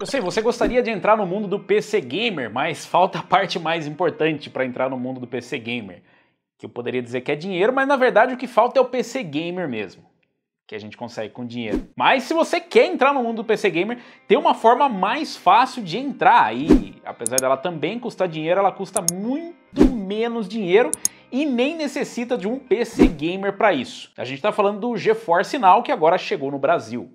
Eu sei, você gostaria de entrar no mundo do PC Gamer, mas falta a parte mais importante para entrar no mundo do PC Gamer. Que eu poderia dizer que é dinheiro, mas na verdade o que falta é o PC Gamer mesmo. Que a gente consegue com dinheiro. Mas se você quer entrar no mundo do PC Gamer, tem uma forma mais fácil de entrar. E apesar dela também custar dinheiro, ela custa muito menos dinheiro e nem necessita de um PC Gamer para isso. A gente está falando do GeForce Now, que agora chegou no Brasil.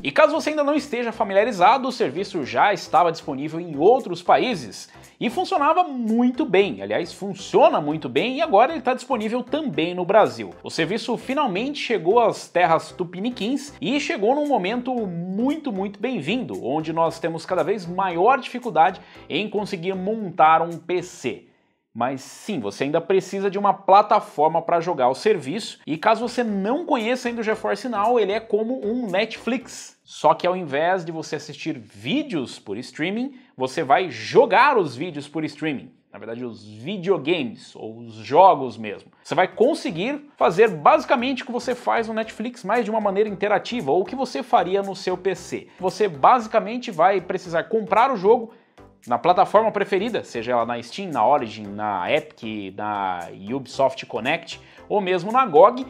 E caso você ainda não esteja familiarizado, o serviço já estava disponível em outros países e funcionava muito bem. Aliás, funciona muito bem e agora ele está disponível também no Brasil. O serviço finalmente chegou às terras tupiniquins e chegou num momento muito bem-vindo, onde nós temos cada vez maior dificuldade em conseguir montar um PC. Mas sim, você ainda precisa de uma plataforma para jogar o serviço, e caso você não conheça ainda o GeForce Now, ele é como um Netflix. Só que ao invés de você assistir vídeos por streaming, você vai jogar os vídeos por streaming. Na verdade, os videogames, ou os jogos mesmo. Você vai conseguir fazer basicamente o que você faz no Netflix, mas de uma maneira interativa, ou o que você faria no seu PC. Você basicamente vai precisar comprar o jogo na plataforma preferida, seja ela na Steam, na Origin, na Epic, na Ubisoft Connect ou mesmo na GOG,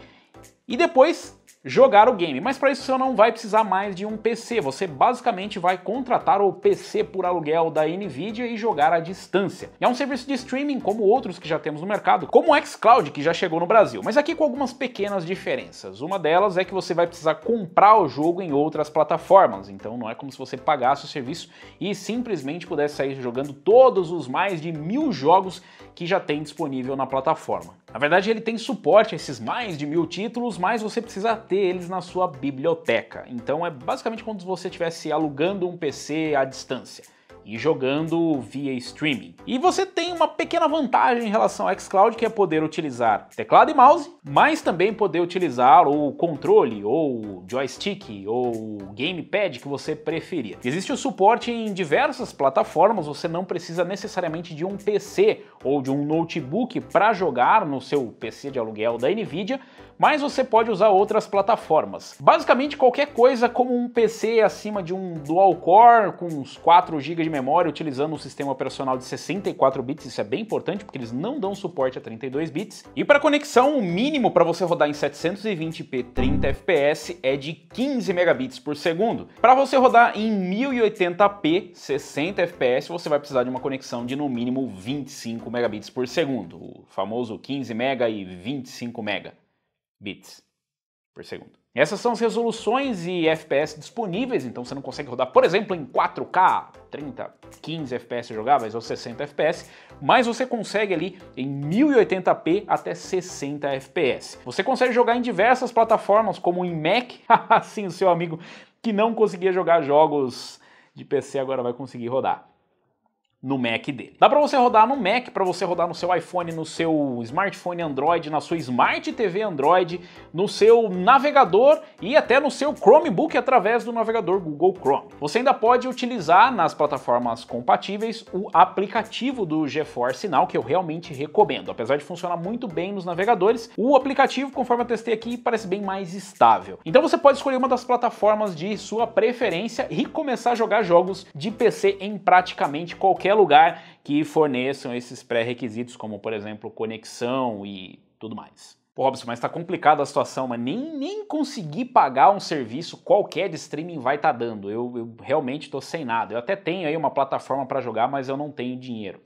e depois jogar o game. Mas para isso você não vai precisar mais de um PC, você basicamente vai contratar o PC por aluguel da Nvidia e jogar à distância. É um serviço de streaming como outros que já temos no mercado, como o xCloud, que já chegou no Brasil, mas aqui com algumas pequenas diferenças. Uma delas é que você vai precisar comprar o jogo em outras plataformas, então não é como se você pagasse o serviço e simplesmente pudesse sair jogando todos os mais de 1000 jogos que já tem disponível na plataforma. Na verdade, ele tem suporte a esses mais de 1000 títulos, mas você precisa ter eles na sua biblioteca. Então é basicamente como se você estivesse alugando um PC à distância e jogando via streaming. E você tem uma pequena vantagem em relação ao xCloud, que é poder utilizar teclado e mouse, mas também poder utilizar o controle, ou joystick, ou gamepad que você preferir. Existe o suporte em diversas plataformas, você não precisa necessariamente de um PC ou de um notebook para jogar no seu PC de aluguel da Nvidia, mas você pode usar outras plataformas. Basicamente qualquer coisa como um PC acima de um dual-core com uns 4 GB de memória, utilizando um sistema operacional de 64 bits, isso é bem importante porque eles não dão suporte a 32 bits. E para conexão, o mínimo para você rodar em 720p 30 fps é de 15 megabits por segundo. Para você rodar em 1080p 60 fps, você vai precisar de uma conexão de no mínimo 25 megabits por segundo, o famoso 15 mega e 25 megabits por segundo. Essas são as resoluções e FPS disponíveis, então você não consegue rodar, por exemplo, em 4K, 30, 15 FPS jogáveis ou 60 FPS, mas você consegue ali em 1080p até 60 FPS. Você consegue jogar em diversas plataformas, como em Mac, assim o seu amigo que não conseguia jogar jogos de PC agora vai conseguir rodar no Mac dele. Dá para você rodar no Mac, para você rodar no seu iPhone, no seu smartphone Android, na sua Smart TV Android, no seu navegador e até no seu Chromebook através do navegador Google Chrome. Você ainda pode utilizar nas plataformas compatíveis o aplicativo do GeForce Now, que eu realmente recomendo. Apesar de funcionar muito bem nos navegadores, o aplicativo, conforme eu testei aqui, parece bem mais estável. Então você pode escolher uma das plataformas de sua preferência e começar a jogar jogos de PC em praticamente qualquer lugar que forneçam esses pré-requisitos, como por exemplo conexão e tudo mais. Pô, Robson, mas tá complicada a situação, mas nem conseguir pagar um serviço qualquer de streaming vai tá dando. Eu realmente tô sem nada. Eu até tenho aí uma plataforma para jogar, mas eu não tenho dinheiro.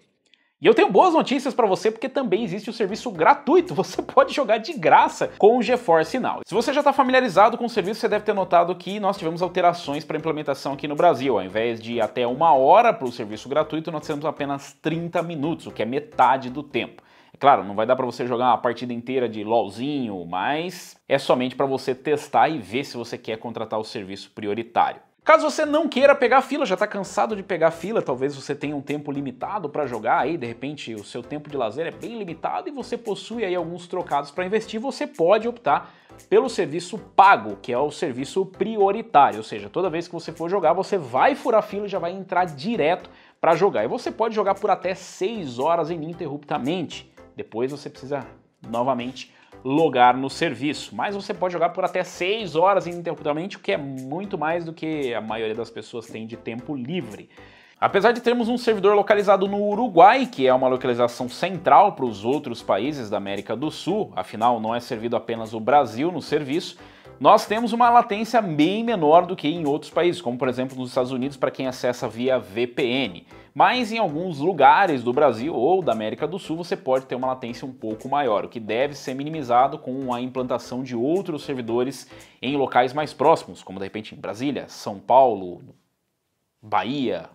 E eu tenho boas notícias para você porque também existe o serviço gratuito, você pode jogar de graça com o GeForce Now. Se você já está familiarizado com o serviço, você deve ter notado que nós tivemos alterações para a implementação aqui no Brasil. Ao invés de até 1 hora para o serviço gratuito, nós temos apenas 30 minutos, o que é metade do tempo. É claro, não vai dar para você jogar uma partida inteira de LOLzinho, mas é somente para você testar e ver se você quer contratar o serviço prioritário. Caso você não queira pegar fila, já está cansado de pegar fila, talvez você tenha um tempo limitado para jogar aí, de repente o seu tempo de lazer é bem limitado e você possui aí alguns trocados para investir, você pode optar pelo serviço pago, que é o serviço prioritário, ou seja, toda vez que você for jogar, você vai furar fila e já vai entrar direto para jogar. E você pode jogar por até 6 horas ininterruptamente, depois você precisa novamente logar no serviço, mas você pode jogar por até 6 horas ininterruptamente, o que é muito mais do que a maioria das pessoas tem de tempo livre. Apesar de termos um servidor localizado no Uruguai, que é uma localização central para os outros países da América do Sul, afinal não é servido apenas o Brasil no serviço, nós temos uma latência bem menor do que em outros países, como por exemplo nos Estados Unidos para quem acessa via VPN. Mas em alguns lugares do Brasil ou da América do Sul você pode ter uma latência um pouco maior, o que deve ser minimizado com a implantação de outros servidores em locais mais próximos, como de repente em Brasília, São Paulo, Bahia,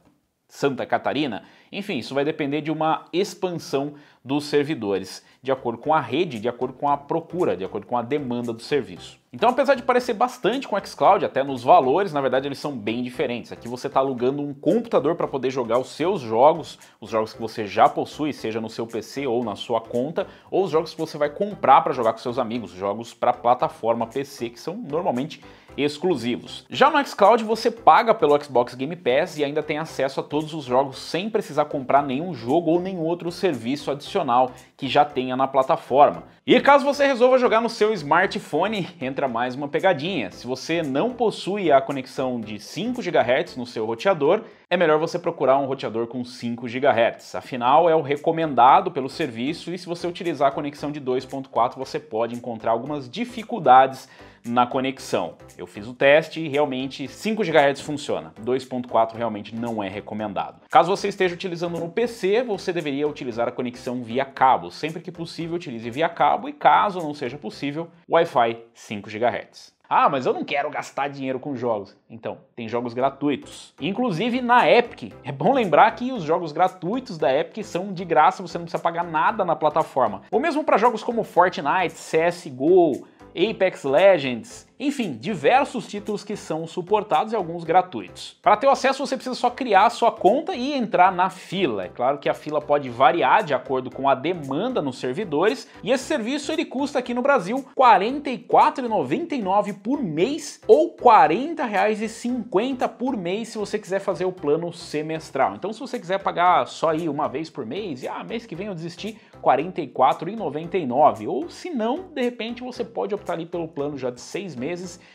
Santa Catarina. Enfim, isso vai depender de uma expansão dos servidores, de acordo com a rede, de acordo com a procura, de acordo com a demanda do serviço. Então, apesar de parecer bastante com o xCloud, até nos valores, na verdade eles são bem diferentes. Aqui você está alugando um computador para poder jogar os seus jogos, os jogos que você já possui, seja no seu PC ou na sua conta, ou os jogos que você vai comprar para jogar com seus amigos, jogos para plataforma PC, que são normalmente exclusivos. Já no xCloud você paga pelo Xbox Game Pass e ainda tem acesso a todos os jogos sem precisar comprar nenhum jogo ou nenhum outro serviço adicional que já tenha na plataforma. E caso você resolva jogar no seu smartphone, entra mais uma pegadinha. Se você não possui a conexão de 5 GHz no seu roteador, é melhor você procurar um roteador com 5 GHz. Afinal, é o recomendado pelo serviço e se você utilizar a conexão de 2.4, você pode encontrar algumas dificuldades na conexão. Eu fiz o teste e realmente 5 GHz funciona, 2.4 realmente não é recomendado. Caso você esteja utilizando no PC, você deveria utilizar a conexão via cabo. Sempre que possível, utilize via cabo e caso não seja possível, Wi-Fi 5 GHz. Ah, mas eu não quero gastar dinheiro com jogos. Então, tem jogos gratuitos. Inclusive na Epic. É bom lembrar que os jogos gratuitos da Epic são de graça, você não precisa pagar nada na plataforma. Ou mesmo para jogos como Fortnite, CSGO, Apex Legends, enfim, diversos títulos que são suportados e alguns gratuitos. Para ter o acesso você precisa só criar a sua conta e entrar na fila. É claro que a fila pode variar de acordo com a demanda nos servidores e esse serviço ele custa aqui no Brasil R$ 44,99 por mês ou R$ 40,50 por mês se você quiser fazer o plano semestral. Então se você quiser pagar só aí uma vez por mês e mês que vem eu desistir, R$ 44,99 ou se não, de repente você pode optar ali pelo plano já de 6 meses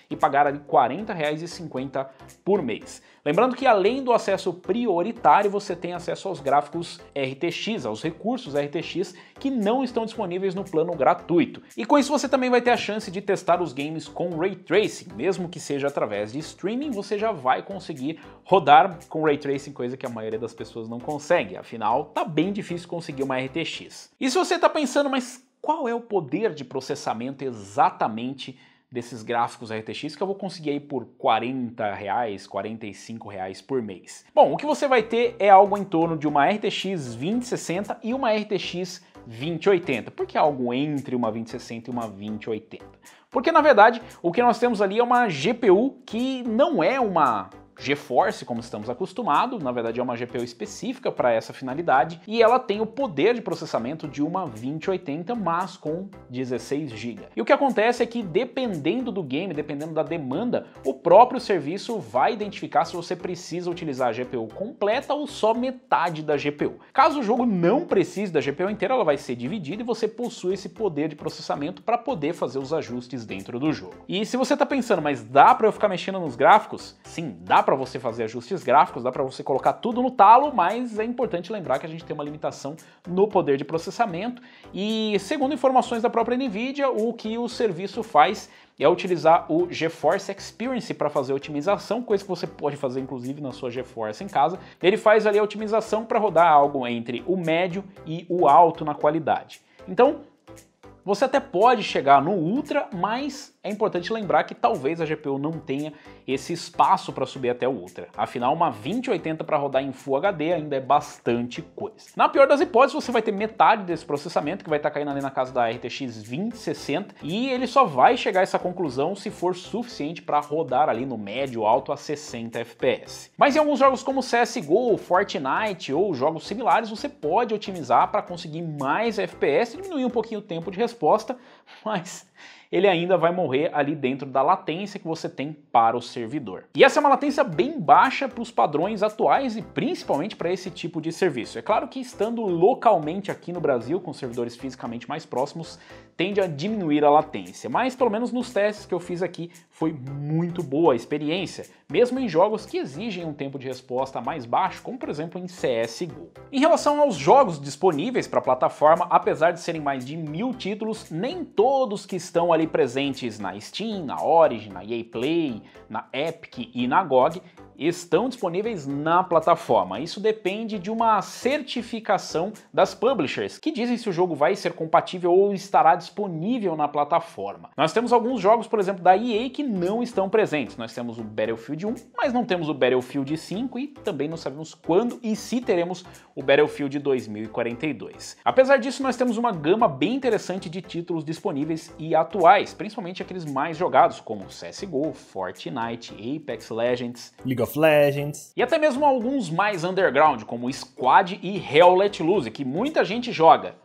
e pagar ali R$ 40,50 por mês. Lembrando que além do acesso prioritário, você tem acesso aos gráficos RTX, aos recursos RTX que não estão disponíveis no plano gratuito. E com isso você também vai ter a chance de testar os games com Ray Tracing, mesmo que seja através de streaming, você já vai conseguir rodar com Ray Tracing, coisa que a maioria das pessoas não consegue, afinal tá bem difícil conseguir uma RTX. E se você tá pensando, mas qual é o poder de processamento exatamente desses gráficos RTX que eu vou conseguir aí por R$ 40, R$ 45 por mês? Bom, o que você vai ter é algo em torno de uma RTX 2060 e uma RTX 2080. Por que algo entre uma 2060 e uma 2080? Porque na verdade o que nós temos ali é uma GPU que não é uma GeForce, como estamos acostumados, na verdade é uma GPU específica para essa finalidade e ela tem o poder de processamento de uma 2080, mas com 16 GB. E o que acontece é que dependendo do game, dependendo da demanda, o próprio serviço vai identificar se você precisa utilizar a GPU completa ou só metade da GPU. Caso o jogo não precise da GPU inteira, ela vai ser dividido e você possui esse poder de processamento para poder fazer os ajustes dentro do jogo. E se você está pensando, mas dá para eu ficar mexendo nos gráficos? Sim, dá para você fazer ajustes gráficos, dá para você colocar tudo no talo, mas é importante lembrar que a gente tem uma limitação no poder de processamento e, segundo informações da própria NVIDIA, o que o serviço faz é utilizar o GeForce Experience para fazer a otimização, coisa que você pode fazer inclusive na sua GeForce em casa. Ele faz ali a otimização para rodar algo entre o médio e o alto na qualidade. Então, você até pode chegar no Ultra, mas é importante lembrar que talvez a GPU não tenha esse espaço para subir até o Ultra. Afinal, uma 2080 para rodar em Full HD ainda é bastante coisa. Na pior das hipóteses, você vai ter metade desse processamento, que vai estar caindo ali na casa da RTX 2060, e ele só vai chegar a essa conclusão se for suficiente para rodar ali no médio alto a 60 FPS. Mas em alguns jogos como CSGO, Fortnite ou jogos similares, você pode otimizar para conseguir mais FPS e diminuir um pouquinho o tempo de resposta, mas ele ainda vai morrer ali dentro da latência que você tem para o servidor. E essa é uma latência bem baixa para os padrões atuais e principalmente para esse tipo de serviço. É claro que estando localmente aqui no Brasil, com servidores fisicamente mais próximos, tende a diminuir a latência, mas pelo menos nos testes que eu fiz aqui foi muito boa a experiência, mesmo em jogos que exigem um tempo de resposta mais baixo, como por exemplo em CSGO. Em relação aos jogos disponíveis para a plataforma, apesar de serem mais de 1000 títulos, nem todos que estão ali presentes na Steam, na Origin, na EA Play, na Epic e na GOG estão disponíveis na plataforma. Isso depende de uma certificação das publishers, que dizem se o jogo vai ser compatível ou estará disponível na plataforma. Nós temos alguns jogos, por exemplo, da EA que não estão presentes. Nós temos o Battlefield 1, mas não temos o Battlefield 5 e também não sabemos quando e se teremos o Battlefield 2042. Apesar disso, nós temos uma gama bem interessante de títulos disponíveis e atuais, principalmente aqueles mais jogados, como CSGO, Fortnite, Apex Legends, League of Legends. E até mesmo alguns mais underground, como Squad e Hell Let Loose, que muita gente joga.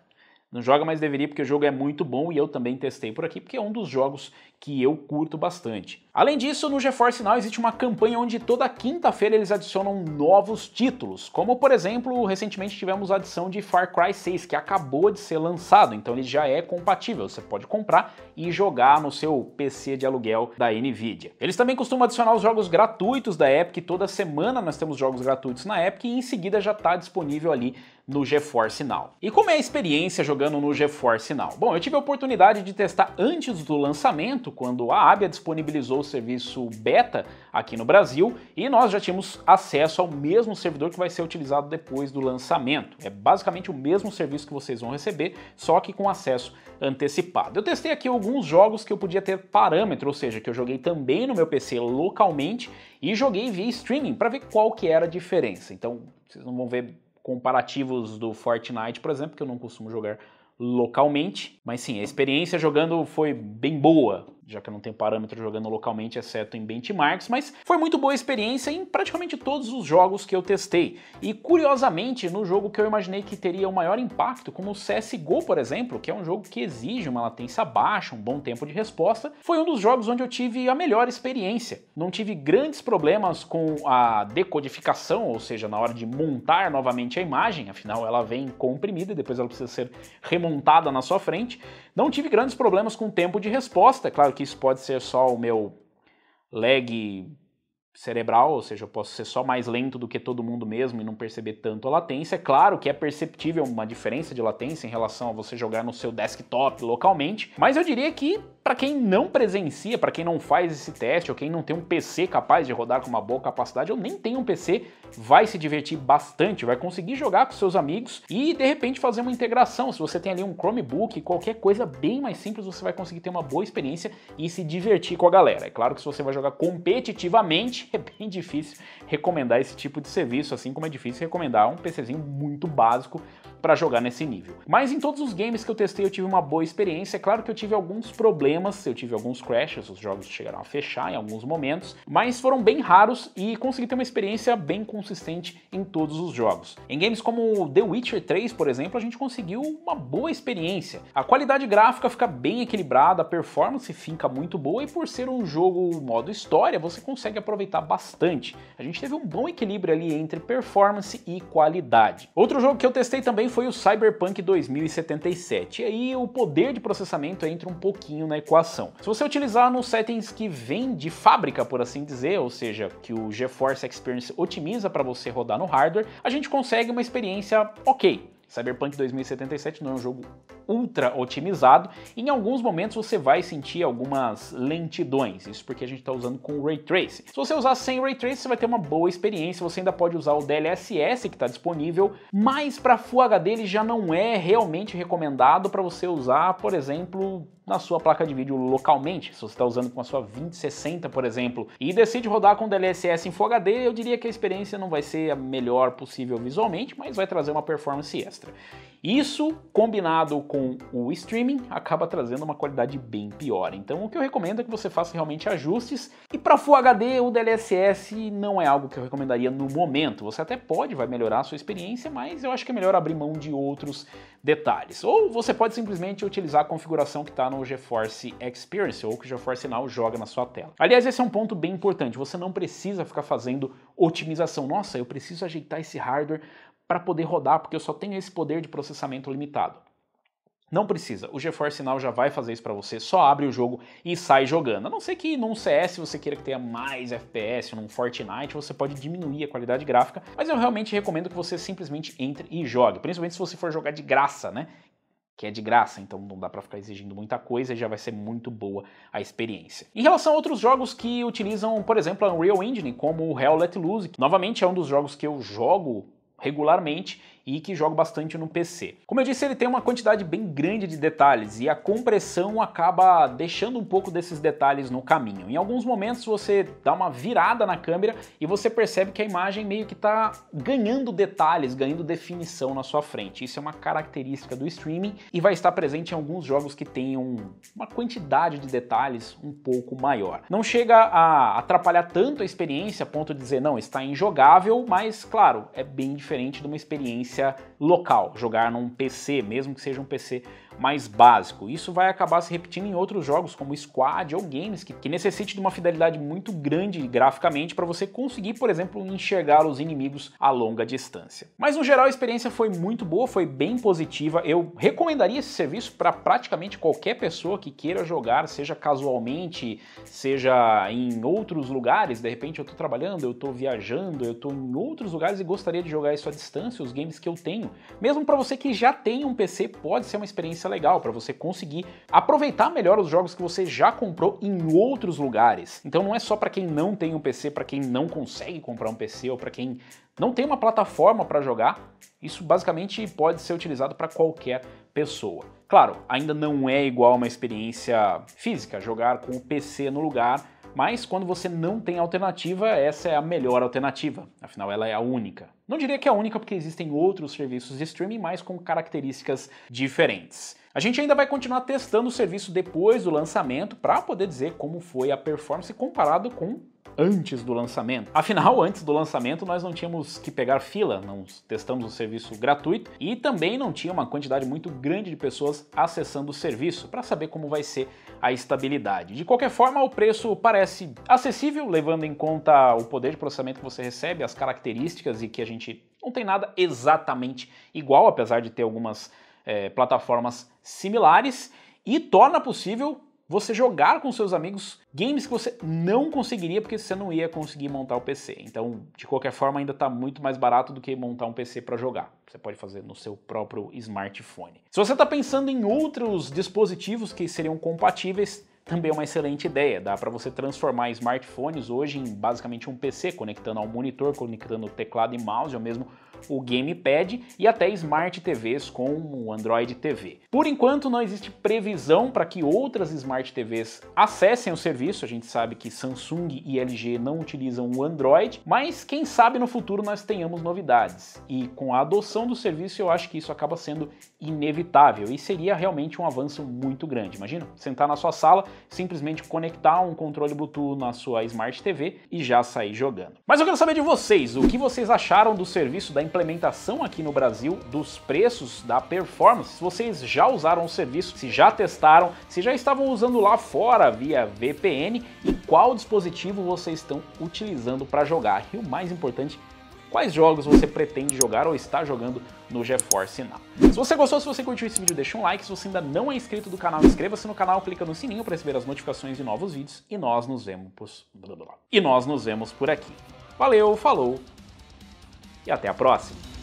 Não joga, mas deveria, porque o jogo é muito bom e eu também testei por aqui, porque é um dos jogos que eu curto bastante. Além disso, no GeForce Now existe uma campanha onde toda quinta-feira eles adicionam novos títulos, como por exemplo, recentemente tivemos a adição de Far Cry 6, que acabou de ser lançado, então ele já é compatível, você pode comprar e jogar no seu PC de aluguel da NVIDIA. Eles também costumam adicionar os jogos gratuitos da Epic, toda semana nós temos jogos gratuitos na Epic e em seguida já está disponível ali no GeForce Now. E como é a experiência jogando no GeForce Now? Bom, eu tive a oportunidade de testar antes do lançamento, quando a Abia disponibilizou o serviço beta aqui no Brasil, e nós já tínhamos acesso ao mesmo servidor que vai ser utilizado depois do lançamento. É basicamente o mesmo serviço que vocês vão receber, só que com acesso antecipado. Eu testei aqui alguns jogos que eu podia ter parâmetro, ou seja, que eu joguei também no meu PC localmente e joguei via streaming para ver qual que era a diferença. Então, vocês não vão ver comparativos do Fortnite, por exemplo, que eu não costumo jogar localmente, mas sim, a experiência jogando foi bem boa, já que eu não tenho parâmetro jogando localmente, exceto em benchmarks, mas foi muito boa a experiência em praticamente todos os jogos que eu testei. E curiosamente, no jogo que eu imaginei que teria o maior impacto, como o CSGO, por exemplo, que é um jogo que exige uma latência baixa, um bom tempo de resposta, foi um dos jogos onde eu tive a melhor experiência. Não tive grandes problemas com a decodificação, ou seja, na hora de montar novamente a imagem, afinal ela vem comprimida e depois ela precisa ser remontada na sua frente. Não tive grandes problemas com o tempo de resposta, é claro que isso pode ser só o meu lag cerebral, ou seja, eu posso ser só mais lento do que todo mundo mesmo e não perceber tanto a latência. É claro que é perceptível uma diferença de latência em relação a você jogar no seu desktop localmente, mas eu diria que para quem não presencia, para quem não faz esse teste, ou quem não tem um PC capaz de rodar com uma boa capacidade, ou nem tem um PC, vai se divertir bastante, vai conseguir jogar com seus amigos e de repente fazer uma integração. Se você tem ali um Chromebook, qualquer coisa bem mais simples, você vai conseguir ter uma boa experiência e se divertir com a galera. É claro que se você vai jogar competitivamente, é bem difícil recomendar esse tipo de serviço, assim como é difícil recomendar um PCzinho muito básico para jogar nesse nível. Mas em todos os games que eu testei eu tive uma boa experiência. É claro que eu tive alguns problemas, eu tive alguns crashes, os jogos chegaram a fechar em alguns momentos, mas foram bem raros e consegui ter uma experiência bem consistente em todos os jogos. Em games como The Witcher 3, por exemplo, a gente conseguiu uma boa experiência. A qualidade gráfica fica bem equilibrada, a performance fica muito boa e por ser um jogo modo história, você consegue aproveitar bastante. A gente teve um bom equilíbrio ali entre performance e qualidade. Outro jogo que eu testei também foi o Cyberpunk 2077. E aí o poder de processamento entra um pouquinho na equação. Se você utilizar nos settings que vem de fábrica, por assim dizer, ou seja, que o GeForce Experience otimiza para você rodar no hardware, a gente consegue uma experiência ok. Cyberpunk 2077 não é um jogo ultra otimizado, e em alguns momentos você vai sentir algumas lentidões, isso porque a gente está usando com Ray Tracing. Se você usar sem Ray Tracing, você vai ter uma boa experiência, você ainda pode usar o DLSS que está disponível, mas para Full HD ele já não é realmente recomendado para você usar, por exemplo, na sua placa de vídeo localmente. Se você está usando com a sua 2060, por exemplo, e decide rodar com DLSS em Full HD, eu diria que a experiência não vai ser a melhor possível visualmente, mas vai trazer uma performance extra. Isso, combinado com o streaming, acaba trazendo uma qualidade bem pior. Então o que eu recomendo é que você faça realmente ajustes, e para Full HD o DLSS não é algo que eu recomendaria no momento. Você até vai melhorar a sua experiência, mas eu acho que é melhor abrir mão de outros detalhes. Ou você pode simplesmente utilizar a configuração que está no GeForce Experience, ou que o GeForce Now joga na sua tela. Aliás, esse é um ponto bem importante, você não precisa ficar fazendo otimização. Nossa, eu preciso ajeitar esse hardware para poder rodar, porque eu só tenho esse poder de processamento limitado. Não precisa, o GeForce Now já vai fazer isso para você, só abre o jogo e sai jogando. A não ser que num CS você queira que tenha mais FPS, num Fortnite você pode diminuir a qualidade gráfica, mas eu realmente recomendo que você simplesmente entre e jogue, principalmente se você for jogar de graça, né? Que é de graça, então não dá para ficar exigindo muita coisa e já vai ser muito boa a experiência. Em relação a outros jogos que utilizam, por exemplo, a Unreal Engine, como o Hell Let Loose, que novamente é um dos jogos que eu jogo regularmente e que jogo bastante no PC. Como eu disse, ele tem uma quantidade bem grande de detalhes e a compressão acaba deixando um pouco desses detalhes no caminho. Em alguns momentos você dá uma virada na câmera e você percebe que a imagem meio que está ganhando detalhes, ganhando definição na sua frente. Isso é uma característica do streaming e vai estar presente em alguns jogos que tenham uma quantidade de detalhes um pouco maior. Não chega a atrapalhar tanto a experiência a ponto de dizer, não, está injogável, mas claro, é bem diferente de uma experiência local, jogar num PC, mesmo que seja um PC mais básico. Isso vai acabar se repetindo em outros jogos como Squad ou games que necessitem de uma fidelidade muito grande graficamente para você conseguir, por exemplo, enxergar os inimigos a longa distância. Mas no geral a experiência foi muito boa, foi bem positiva. Eu recomendaria esse serviço para praticamente qualquer pessoa que queira jogar, seja casualmente, seja em outros lugares. De repente eu estou trabalhando, eu estou viajando, eu estou em outros lugares e gostaria de jogar isso à distância, os games que eu tenho. Mesmo para você que já tem um PC, pode ser uma experiência legal para você conseguir aproveitar melhor os jogos que você já comprou em outros lugares. Então não é só para quem não tem um PC, para quem não consegue comprar um PC ou para quem não tem uma plataforma para jogar. Isso basicamente pode ser utilizado para qualquer pessoa. Claro, ainda não é igual a uma experiência física, jogar com o PC no lugar, mas quando você não tem alternativa, essa é a melhor alternativa, afinal ela é a única. Não diria que é a única porque existem outros serviços de streaming, mas com características diferentes. A gente ainda vai continuar testando o serviço depois do lançamento para poder dizer como foi a performance comparado com antes do lançamento. Afinal, antes do lançamento nós não tínhamos que pegar fila, nós testamos o serviço gratuito e também não tinha uma quantidade muito grande de pessoas acessando o serviço para saber como vai ser a estabilidade. De qualquer forma, o preço parece acessível, levando em conta o poder de processamento que você recebe, as características e que a gente não tem nada exatamente igual, apesar de ter algumas plataformas similares, e torna possível você jogar com seus amigos games que você não conseguiria porque você não ia conseguir montar o PC. Então, de qualquer forma, ainda está muito mais barato do que montar um PC para jogar. Você pode fazer no seu próprio smartphone. Se você está pensando em outros dispositivos que seriam compatíveis, também é uma excelente ideia. Dá para você transformar smartphones hoje em basicamente um PC, conectando ao monitor, conectando o teclado e mouse, ou mesmo o gamepad, e até Smart TVs com o Android TV. Por enquanto não existe previsão para que outras Smart TVs acessem o serviço. A gente sabe que Samsung e LG não utilizam o Android, mas quem sabe no futuro nós tenhamos novidades. E com a adoção do serviço eu acho que isso acaba sendo inevitável e seria realmente um avanço muito grande. Imagina, sentar na sua sala, simplesmente conectar um controle Bluetooth na sua Smart TV e já sair jogando. Mas eu quero saber de vocês, o que vocês acharam do serviço, da implementação aqui no Brasil, dos preços, da performance, se vocês já usaram o serviço, se já testaram, se já estavam usando lá fora via VPN e qual dispositivo vocês estão utilizando para jogar. E o mais importante, quais jogos você pretende jogar ou está jogando no GeForce Now. Se você gostou, se você curtiu esse vídeo, deixa um like. Se você ainda não é inscrito do canal, inscreva-se no canal, clica no sininho para receber as notificações de novos vídeos e nós nos vemos por aqui. Valeu, falou e até a próxima!